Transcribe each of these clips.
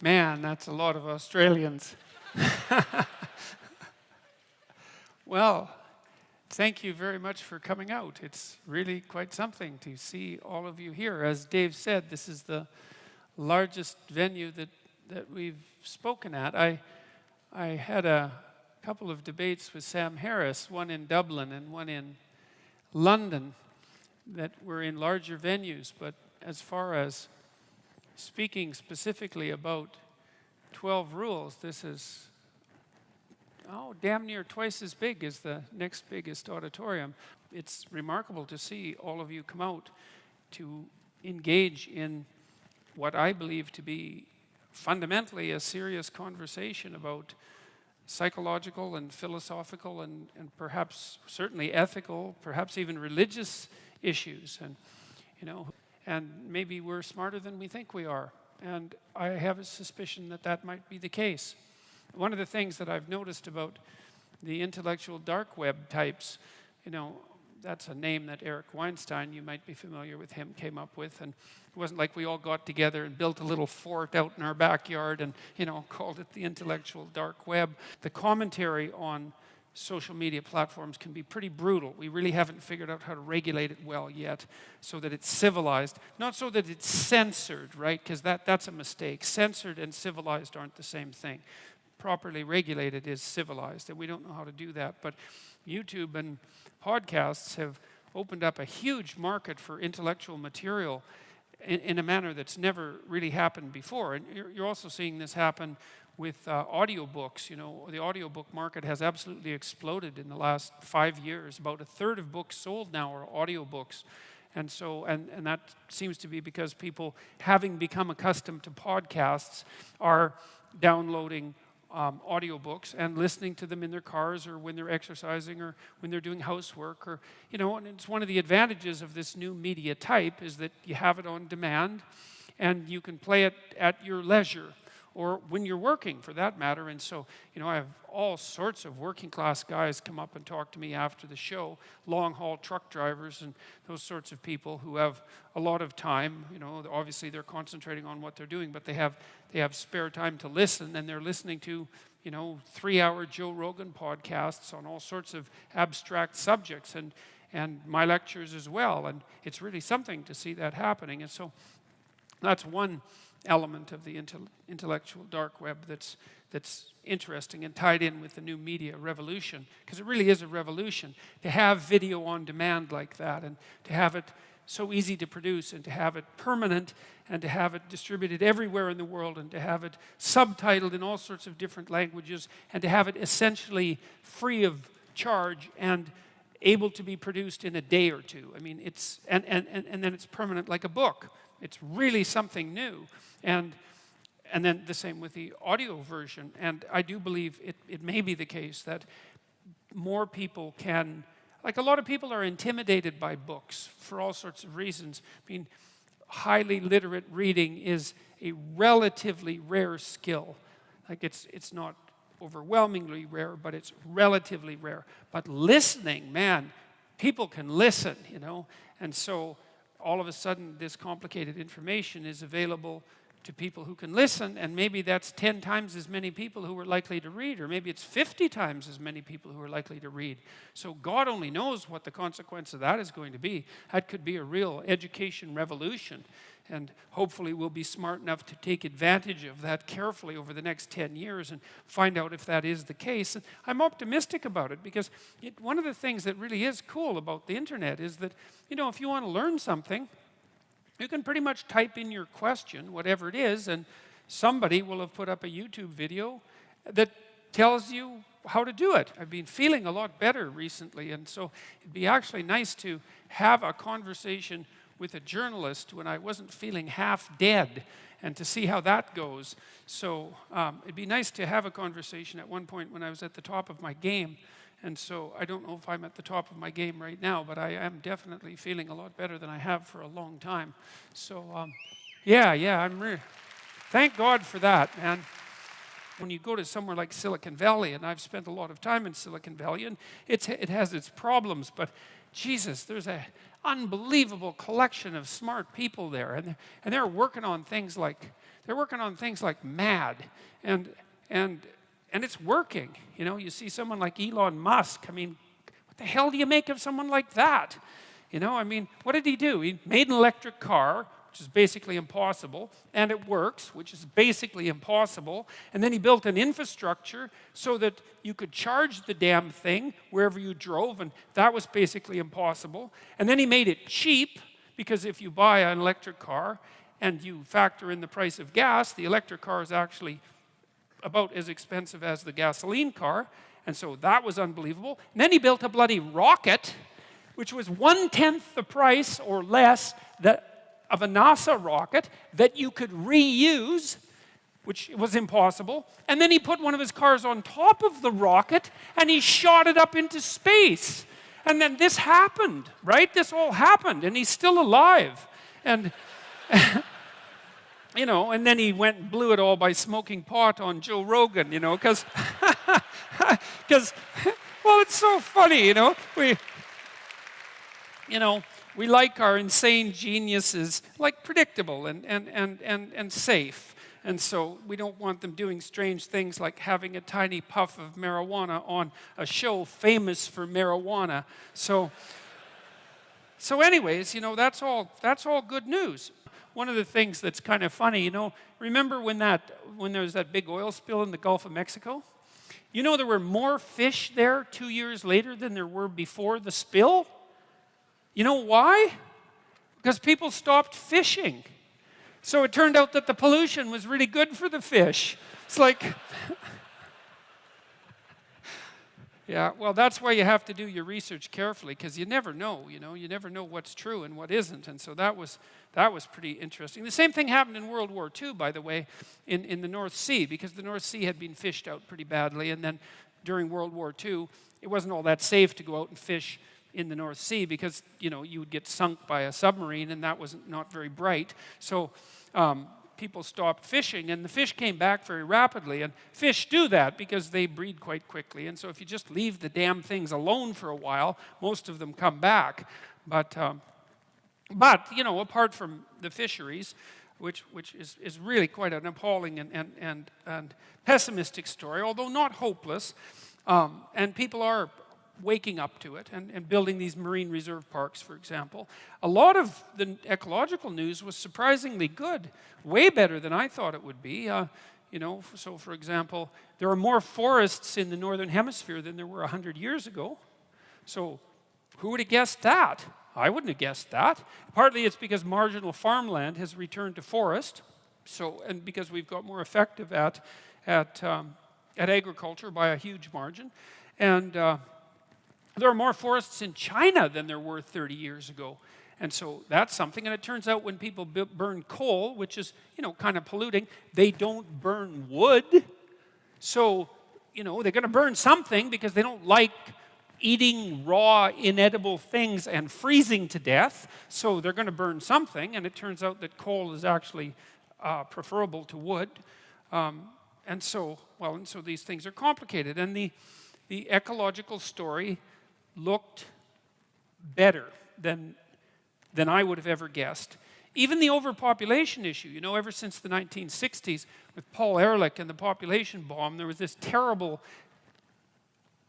Man, that's a lot of Australians. Well, thank you very much for coming out. It's really quite something to see all of you here. As Dave said, this is the largest venue that we've spoken at. I had a couple of debates with Sam Harris, one in Dublin and one in London, that were in larger venues. But as far as speaking specifically about 12 rules, this is damn near twice as big as the next biggest auditorium. It's remarkable to see all of you come out to engage in what I believe to be fundamentally a serious conversation about psychological and philosophical and perhaps certainly ethical, perhaps even religious issues. And maybe we're smarter than we think we are. And I have a suspicion that that might be the case. One of the things that I've noticed about the intellectual dark web types, that's a name that Eric Weinstein, you might be familiar with him, came up with. And it wasn't like we all got together and built a little fort out in our backyard and, called it the intellectual dark web. The commentary on social media platforms can be pretty brutal. We really haven't figured out how to regulate it well yet so that it's civilized. Not so that it's censored, right? Because that's a mistake. Censored and civilized aren't the same thing. Properly regulated is civilized, and we don't know how to do that. But YouTube and podcasts have opened up a huge market for intellectual material in a manner that's never really happened before. And you're also seeing this happen with audiobooks. The audiobook market has absolutely exploded in the last 5 years. About a third of books sold now are audiobooks. And so, and that seems to be because people, having become accustomed to podcasts, are downloading audiobooks and listening to them in their cars or when they're exercising or when they're doing housework or, and it's one of the advantages of this new media type is that you have it on demand and you can play it at your leisure or when you're working for that matter. And so, I have all sorts of working class guys come up and talk to me after the show, long haul truck drivers and those sorts of people who have a lot of time. Obviously they're concentrating on what they're doing, but they have spare time to listen, and they're listening to 3-hour Joe Rogan podcasts on all sorts of abstract subjects and my lectures as well. And it's really something to see that happening. And so that's one element of the intellectual dark web that's interesting and tied in with the new media revolution, because it really is a revolution to have video on demand like that and to have it so easy to produce and to have it permanent and to have it distributed everywhere in the world and to have it subtitled in all sorts of different languages and to have it essentially free of charge and able to be produced in a day or two. I mean, it's and then it's permanent like a book. It's really something new. And then the same with the audio version. And I do believe it may be the case that more people can, like a lot of people are intimidated by books for all sorts of reasons. I mean, highly literate reading is a relatively rare skill. Like it's not overwhelmingly rare, but it's relatively rare. But listening, man, people can listen, And so all of a sudden this complicated information is available to people who can listen, and maybe that's 10 times as many people who are likely to read, or maybe it's 50 times as many people who are likely to read. So God only knows what the consequence of that is going to be. That could be a real education revolution, and hopefully we'll be smart enough to take advantage of that carefully over the next 10 years and find out if that is the case. And I'm optimistic about it because one of the things that really is cool about the internet is that, if you want to learn something, you can pretty much type in your question, whatever it is, and somebody will have put up a YouTube video that tells you how to do it. I've been feeling a lot better recently, and so it'd be actually nice to have a conversation with a journalist when I wasn't feeling half dead and to see how that goes. So it'd be nice to have a conversation at one point when I was at the top of my game. And so I don't know if I'm at the top of my game right now, but I am definitely feeling a lot better than I have for a long time. So, thank God for that, man. When you go to somewhere like Silicon Valley, and I've spent a lot of time in Silicon Valley, and it has its problems, but Jesus, there's a unbelievable collection of smart people there, and they're working on things like mad, and it's working. You know, you see someone like Elon Musk. I mean, what the hell do you make of someone like that? You know, I mean, what did he do? He made an electric car, which is basically impossible, and it works, which is basically impossible. And then he built an infrastructure so that you could charge the damn thing wherever you drove, and that was basically impossible. And then he made it cheap, because if you buy an electric car and you factor in the price of gas, the electric car is actually about as expensive as the gasoline car, and so that was unbelievable. And then he built a bloody rocket, which was 1/10 the price or less of a NASA rocket that you could reuse, which was impossible. And then he put one of his cars on top of the rocket, and he shot it up into space. And then this happened, right? This all happened, and he's still alive. And, you know, and then he went and blew it all by smoking pot on Joe Rogan, you know, because, well, it's so funny, you know. We like our insane geniuses, like predictable and safe. And so we don't want them doing strange things like having a tiny puff of marijuana on a show famous for marijuana. So anyways, you know, that's all good news. One of the things that's kind of funny, you know, remember when there was that big oil spill in the Gulf of Mexico? You know, there were more fish there 2 years later than there were before the spill? You know why? Because people stopped fishing. So it turned out that the pollution was really good for the fish. It's like, yeah, well, that's why you have to do your research carefully, because you never know, you know, you never know what's true and what isn't. And so that was pretty interesting. The same thing happened in World War II, by the way, in the North Sea, because the North Sea had been fished out pretty badly. And then during World War II, it wasn't all that safe to go out and fish in the North Sea, because, you know, you would get sunk by a submarine, and that was not very bright. So people stopped fishing, and the fish came back very rapidly. And fish do that because they breed quite quickly. And so if you just leave the damn things alone for a while, most of them come back. But you know, apart from the fisheries, which is really quite an appalling and pessimistic story, although not hopeless, and people are waking up to it and building these marine reserve parks, for example. A lot of the ecological news was surprisingly good, way better than I thought it would be. You know, so for example, there are more forests in the northern hemisphere than there were 100 years ago. So who would have guessed that? I wouldn't have guessed that. Partly it's because marginal farmland has returned to forest, and because we've got more effective at agriculture by a huge margin. And there are more forests in China than there were 30 years ago. And so that's something. And it turns out when people burn coal, which is, you know, kind of polluting, they don't burn wood. So, you know, they're going to burn something because they don't like eating raw, inedible things and freezing to death. So they're going to burn something. And it turns out that coal is actually preferable to wood. And so these things are complicated. And the ecological story looked better than I would have ever guessed. Even the overpopulation issue, you know, ever since the 1960s with Paul Ehrlich and the population bomb, there was this terrible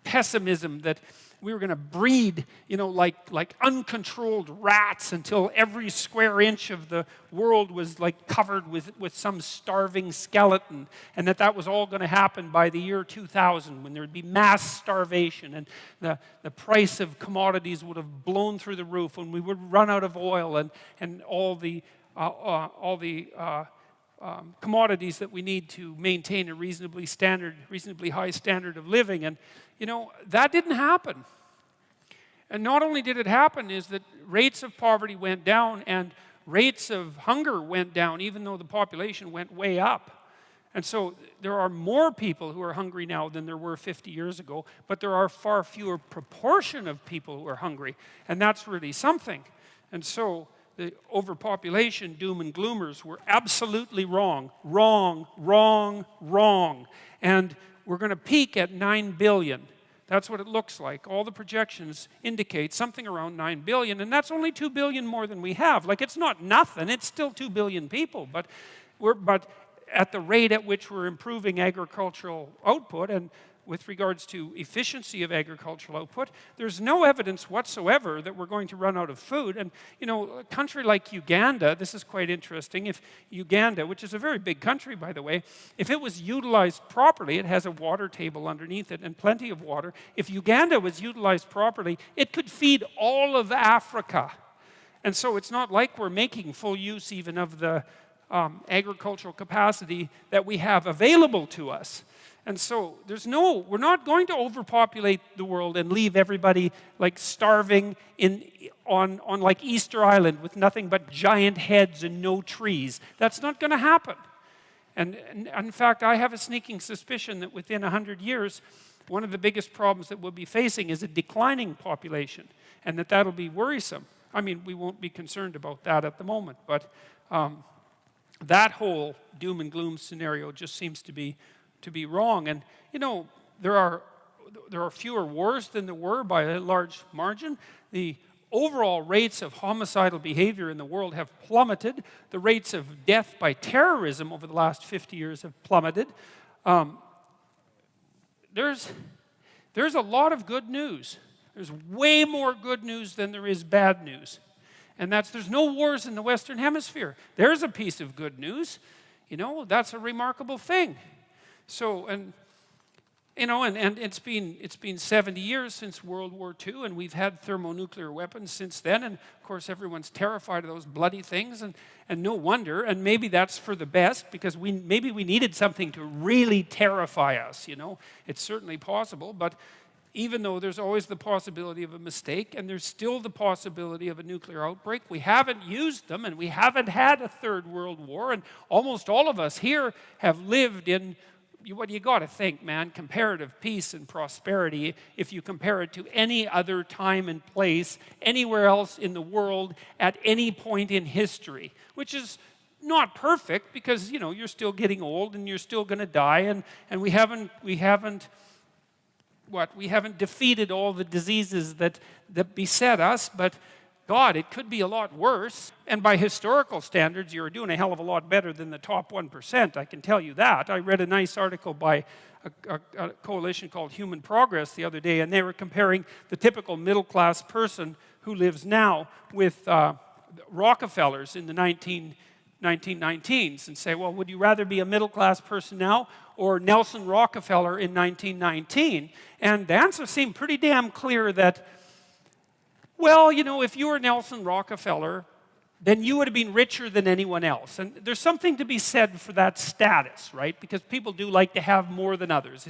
pessimism that we were going to breed, you know, like uncontrolled rats until every square inch of the world was like covered with some starving skeleton, and that was all going to happen by the year 2000, when there would be mass starvation and the price of commodities would have blown through the roof, when we would run out of oil and all the commodities that we need to maintain a reasonably high standard of living. And, you know, that didn't happen. And not only did it happen, is that rates of poverty went down and rates of hunger went down, even though the population went way up. And so there are more people who are hungry now than there were 50 years ago, but there are far fewer proportion of people who are hungry. And that's really something. And so the overpopulation doom and gloomers were absolutely wrong. Wrong, wrong, wrong. And we're going to peak at 9 billion. That's what it looks like. All the projections indicate something around 9 billion, and that's only 2 billion more than we have. Like, it's not nothing. It's still 2 billion people, but at the rate at which we're improving agricultural output and with regards to efficiency of agricultural output, there's no evidence whatsoever that we're going to run out of food. And, you know, a country like Uganda, this is quite interesting. If Uganda, which is a very big country, by the way, if it was utilized properly, it has a water table underneath it and plenty of water. If Uganda was utilized properly, it could feed all of Africa. And so it's not like we're making full use even of the agricultural capacity that we have available to us. And so we're not going to overpopulate the world and leave everybody like starving on like Easter Island with nothing but giant heads and no trees. That's not going to happen. And in fact, I have a sneaking suspicion that within 100 years, one of the biggest problems that we'll be facing is a declining population, and that'll be worrisome. I mean, we won't be concerned about that at the moment, but that whole doom and gloom scenario just seems to be wrong. And, you know, there are fewer wars than there were by a large margin. The overall rates of homicidal behavior in the world have plummeted. The rates of death by terrorism over the last 50 years have plummeted. There's a lot of good news. There's way more good news than there is bad news. And there's no wars in the Western Hemisphere. There's a piece of good news. You know, that's a remarkable thing. So, and you know, and it's been 70 years since World War II, and we've had thermonuclear weapons since then, and of course everyone's terrified of those bloody things, and no wonder, and maybe that's for the best, because maybe we needed something to really terrify us, you know. It's certainly possible, but even though there's always the possibility of a mistake, and there's still the possibility of a nuclear outbreak, we haven't used them, and we haven't had a third world war, and almost all of us here have lived in what you got to think, man, comparative peace and prosperity if you compare it to any other time and place anywhere else in the world at any point in history, which is not perfect because, you know, you're still getting old and you're still going to die, and we haven't defeated all the diseases that beset us, but God, it could be a lot worse. And by historical standards, you're doing a hell of a lot better than the top 1%, I can tell you that. I read a nice article by a coalition called Human Progress the other day, and they were comparing the typical middle-class person who lives now with Rockefellers in the 1919s and say, well, would you rather be a middle-class person now or Nelson Rockefeller in 1919? And the answer seemed pretty damn clear that, well, you know, if you were Nelson Rockefeller, then you would have been richer than anyone else. And there's something to be said for that status, right? Because people do like to have more than others.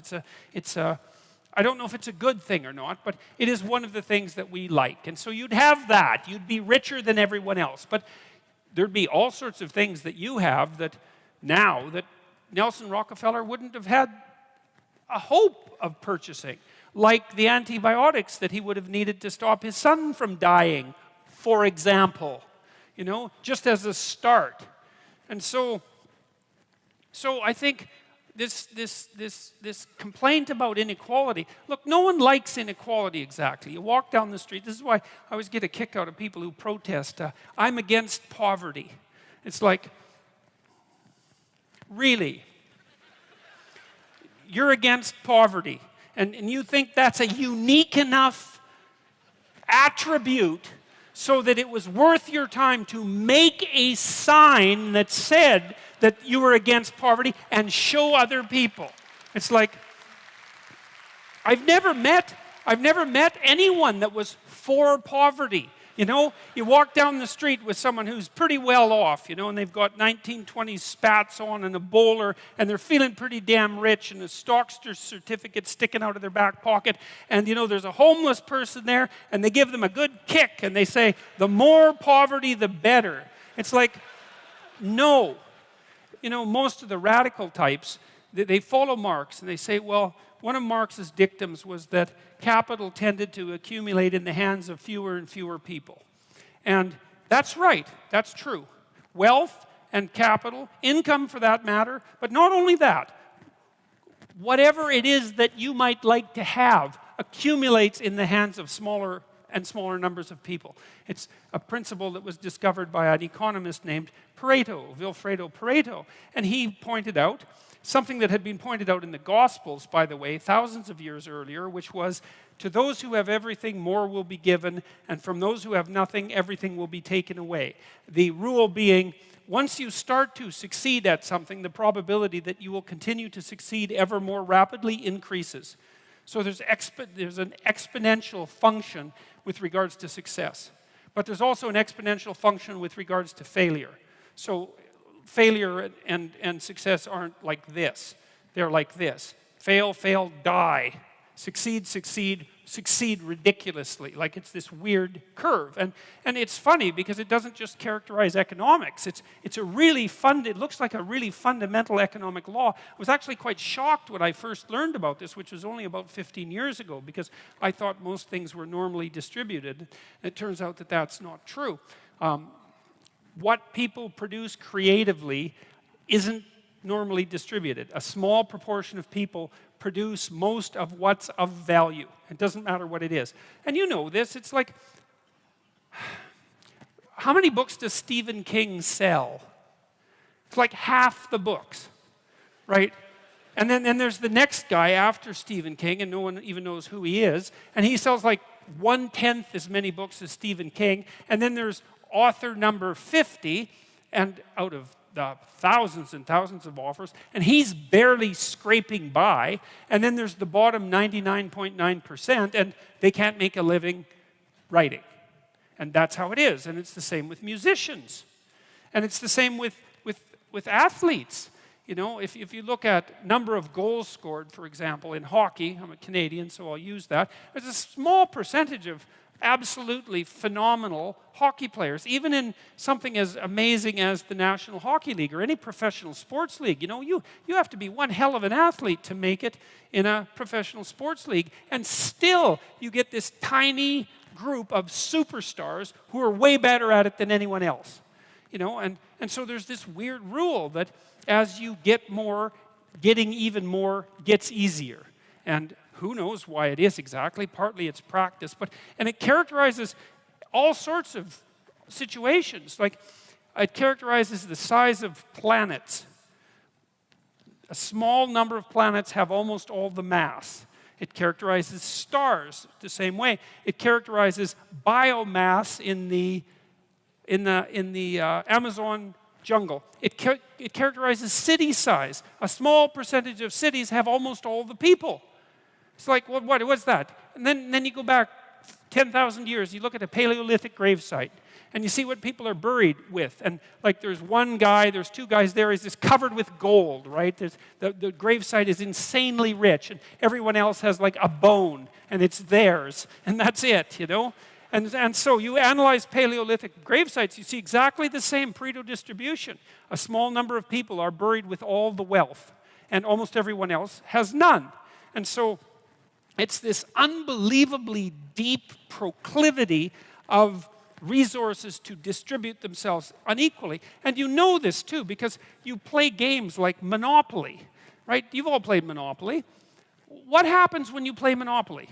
I don't know if it's a good thing or not, but it is one of the things that we like. And so you'd have that. You'd be richer than everyone else. But there'd be all sorts of things that you have that Nelson Rockefeller wouldn't have had a hope of purchasing, like the antibiotics that he would have needed to stop his son from dying, for example, you know, just as a start. And so I think this complaint about inequality, look, no one likes inequality exactly. You walk down the street, this is why I always get a kick out of people who protest, I'm against poverty. It's like, really? You're against poverty, and you think that's a unique enough attribute so that it was worth your time to make a sign that said that you were against poverty and show other people. It's like, I've never met anyone that was for poverty. You know, you walk down the street with someone who's pretty well off, you know, and they've got 1920s spats on and a bowler, and they're feeling pretty damn rich, and a Stockster certificate sticking out of their back pocket, and, you know, there's a homeless person there, and they give them a good kick, and they say, the more poverty, the better. It's like, no. You know, most of the radical types, they follow Marx, and they say, well, one of Marx's dictums was that capital tended to accumulate in the hands of fewer and fewer people. And that's right, that's true. Wealth and capital, income for that matter, but not only that, whatever it is that you might like to have accumulates in the hands of smaller and smaller numbers of people. It's a principle that was discovered by an economist named Pareto, Vilfredo Pareto. And he pointed out something that had been pointed out in the Gospels, by the way, thousands of years earlier, which was, to those who have everything, more will be given, and from those who have nothing, everything will be taken away. The rule being, once you start to succeed at something, the probability that you will continue to succeed ever more rapidly increases. So there's an exponential function with regards to success. But there's also an exponential function with regards to failure. So failure and success aren't like this. They're like this. Fail, fail, die. Succeed, succeed, succeed ridiculously. Like it's this weird curve. And it's funny because it doesn't just characterize economics. It's a really it looks like a really fundamental economic law. I was actually quite shocked when I first learned about this, which was only about 15 years ago, because I thought most things were normally distributed. And it turns out that that's not true. What people produce creatively isn't normally distributed. A small proportion of people produce most of what's of value. It doesn't matter what it is. And you know this, it's like, how many books does Stephen King sell? It's like half the books, right? And then there's the next guy after Stephen King, and no one even knows who he is, and he sells like 1/10 as many books as Stephen King, and then there's author number 50, and out of the thousands and thousands of offers, and he's barely scraping by, and then there's the bottom 99.9%, and they can't make a living writing. And that's how it is, and it's the same with musicians. And it's the same with athletes. You know, if you look at number of goals scored, for example, in hockey, I'm a Canadian, so I'll use that, there's a small percentage of absolutely phenomenal hockey players, even in something as amazing as the National Hockey League or any professional sports league. You know, you have to be one hell of an athlete to make it in a professional sports league, and still you get this tiny group of superstars who are way better at it than anyone else. You know, and so there's this weird rule that as you get more, getting even more gets easier. And who knows why it is exactly? Partly it's practice, and it characterizes all sorts of situations. Like, it characterizes the size of planets. A small number of planets have almost all the mass. It characterizes stars the same way. It characterizes biomass in the Amazon jungle. It characterizes city size. A small percentage of cities have almost all the people. It's like, what's that? And then you go back 10,000 years, you look at a Paleolithic gravesite, and you see what people are buried with. And like there's one guy, there's two guys there, he's just covered with gold, right? The gravesite is insanely rich, and everyone else has like a bone, and it's theirs, and that's it, you know? And so you analyze Paleolithic gravesites, you see exactly the same Pareto distribution. A small number of people are buried with all the wealth, and almost everyone else has none. And so it's this unbelievably deep proclivity of resources to distribute themselves unequally. And you know this too, because you play games like Monopoly, right? You've all played Monopoly. What happens when you play Monopoly?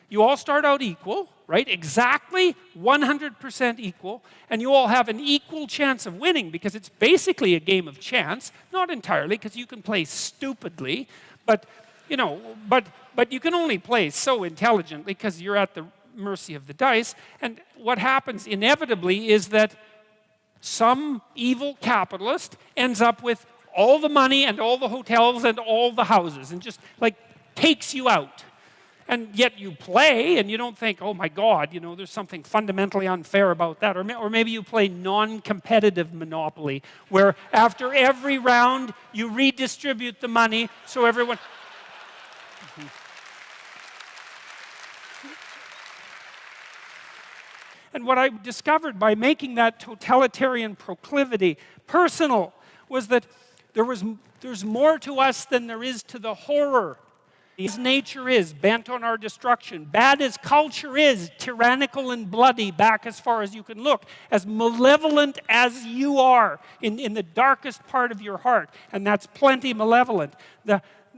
You all start out equal, right? Exactly 100% equal, and you all have an equal chance of winning because it's basically a game of chance. Not entirely, because you can play stupidly, but you know, but you can only play so intelligently because you're at the mercy of the dice. And what happens inevitably is that some evil capitalist ends up with all the money and all the hotels and all the houses and just like takes you out. And yet you play and you don't think, oh my God, you know, there's something fundamentally unfair about that. Or maybe you play non-competitive Monopoly, where after every round you redistribute the money so everyone... And what I discovered by making that totalitarian proclivity personal was that there's more to us than there is to the horror. As nature is, bent on our destruction, bad as culture is, tyrannical and bloody, back as far as you can look, as malevolent as you are in the darkest part of your heart, and that's plenty malevolent.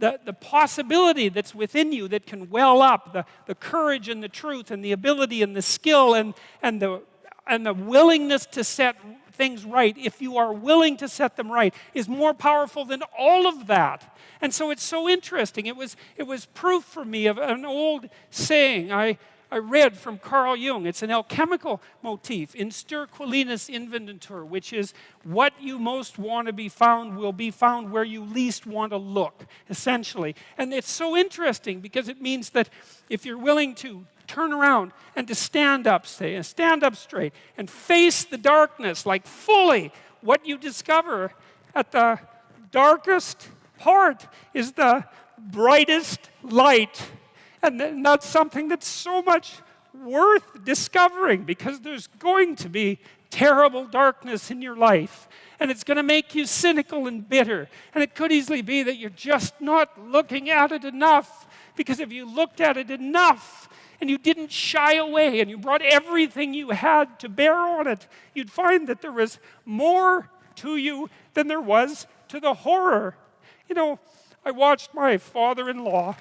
the possibility that's within you that can well up, the courage and the truth and the ability and the skill and the willingness to set things right, if you are willing to set them right, is more powerful than all of that. And so it's so interesting. It was proof for me of an old saying I read from Carl Jung. It's an alchemical motif, in sterquilinus inventur, which is what you most want to be found will be found where you least want to look, essentially. And it's so interesting because it means that if you're willing to turn around and to stand up, say, and stand up straight and face the darkness like fully, what you discover at the darkest part is the brightest light. And that's something that's so much worth discovering, because there's going to be terrible darkness in your life. And it's going to make you cynical and bitter. And it could easily be that you're just not looking at it enough. Because if you looked at it enough and you didn't shy away and you brought everything you had to bear on it, you'd find that there was more to you than there was to the horror. You know, I watched my father-in-law.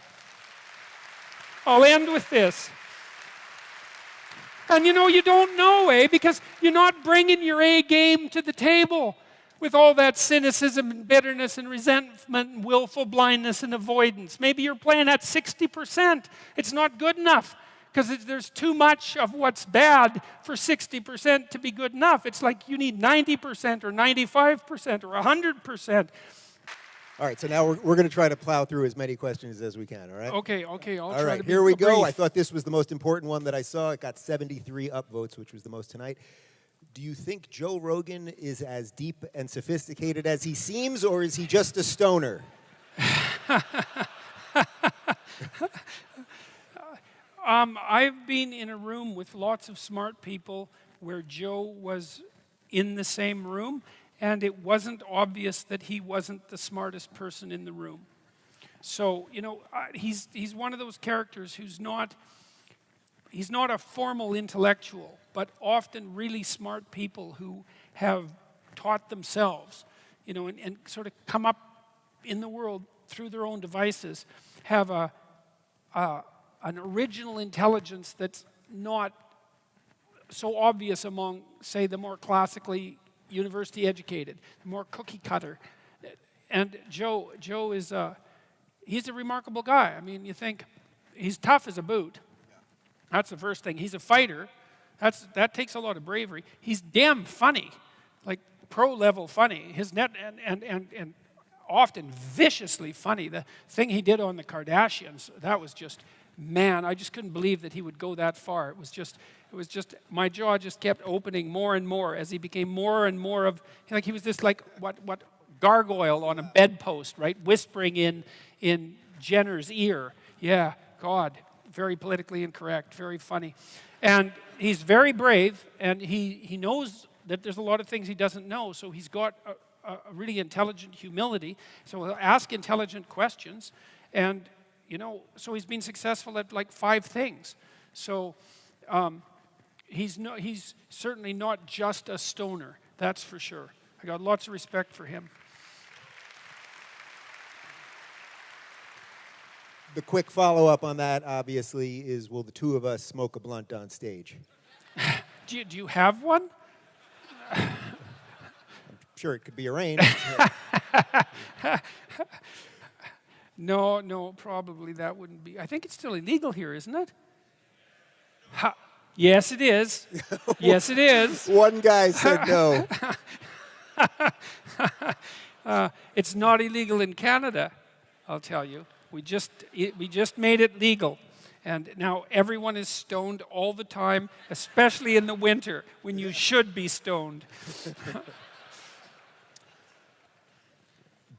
I'll end with this. And you know, you don't know, because you're not bringing your A game to the table with all that cynicism and bitterness and resentment and willful blindness and avoidance. Maybe you're playing at 60%. It's not good enough because there's too much of what's bad for 60% to be good enough. It's like you need 90% or 95% or 100%. All right, so now we're going to try to plow through as many questions as we can, all right? Okay, I'll try all to right, be here we go. brief. I thought this was the most important one that I saw. It got 73 upvotes, which was the most tonight. Do you think Joe Rogan is as deep and sophisticated as he seems, or is he just a stoner? I've been in a room with lots of smart people where Joe was in the same room, and it wasn't obvious that he wasn't the smartest person in the room. So, you know, he's one of those characters who's not a formal intellectual, but often really smart people who have taught themselves, you know, and sort of come up in the world through their own devices, have an original intelligence that's not so obvious among, say, the more classically university educated, more cookie cutter. And Joe is he's a remarkable guy. I mean, you think he's tough as a boot. That's the first thing. He's a fighter. That takes a lot of bravery. He's damn funny, like pro level funny. His net and often viciously funny. The thing he did on the Kardashians, that was just, man, I just couldn't believe that he would go that far. It was just, my jaw just kept opening more and more as he became more and more of, like he was this like, what gargoyle on a bedpost, right? Whispering in Jenner's ear. Yeah, God, very politically incorrect, very funny. And he's very brave, and he knows that there's a lot of things he doesn't know, so he's got a really intelligent humility, so he'll ask intelligent questions, and you know, so he's been successful at like 5 things. So he's certainly not just a stoner, that's for sure. I got lots of respect for him. The quick follow-up on that, obviously, is will the two of us smoke a blunt on stage? Do you have one? I'm sure it could be arranged. No, probably that wouldn't be. I think it's still illegal here, isn't it? Yes, it is. Yes, it is. One guy said no. It's not illegal in Canada, I'll tell you. We just made it legal. And now everyone is stoned all the time, especially in the winter when you should be stoned.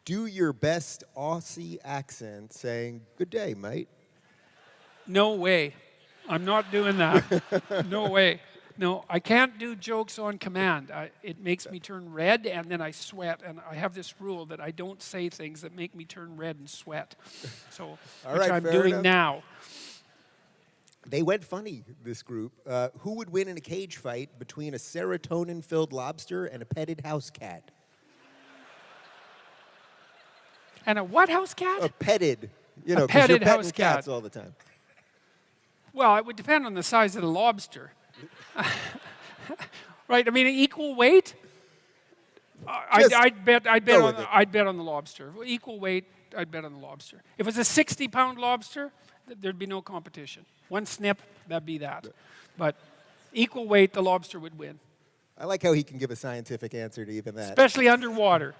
Do your best Aussie accent saying, "Good day, mate." No way. I'm not doing that. No way. No, I can't do jokes on command. It makes me turn red and then I sweat. And I have this rule that I don't say things that make me turn red and sweat. So, which I'm doing now. They went funny, this group. Who would win in a cage fight between a serotonin-filled lobster and a petted house cat? And a what house cat? A petted, you A know, because you're petted petting house cats cat. all the time. Well, it would depend on the size of the lobster. Right? I mean, equal weight. Just I'd bet go with it. on the lobster. Equal weight, I'd bet on the lobster. If it was a 60-pound lobster, there'd be no competition. One snip, that'd be that. But equal weight, the lobster would win, I like how he can give a scientific answer to even that. especially underwater.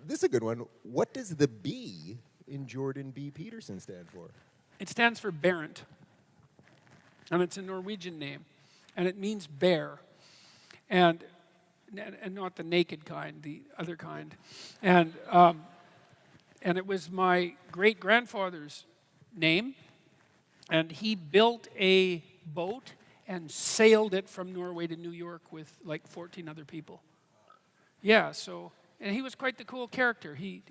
This is a good one. What does the B in Jordan B. Peterson stand for? It stands for Barent, and it's a Norwegian name, and it means bear, and not the naked kind, the other kind, and it was my great-grandfather's name, and he built a boat and sailed it from Norway to New York with like 14 other people. Yeah, so. And he was quite the cool character. He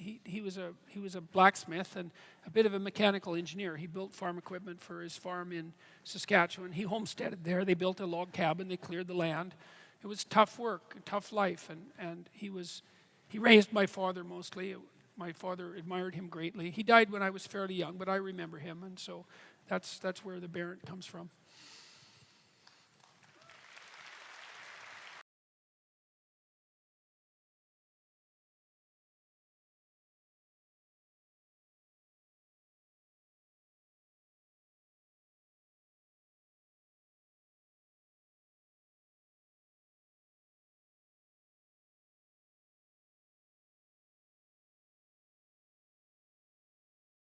was a blacksmith and a bit of a mechanical engineer. He built farm equipment for his farm in Saskatchewan. He homesteaded there. They built a log cabin. They cleared the land. It was tough work, a tough life, and he raised my father mostly. My father admired him greatly. He died when I was fairly young, but I remember him, and so that's where the Barent comes from.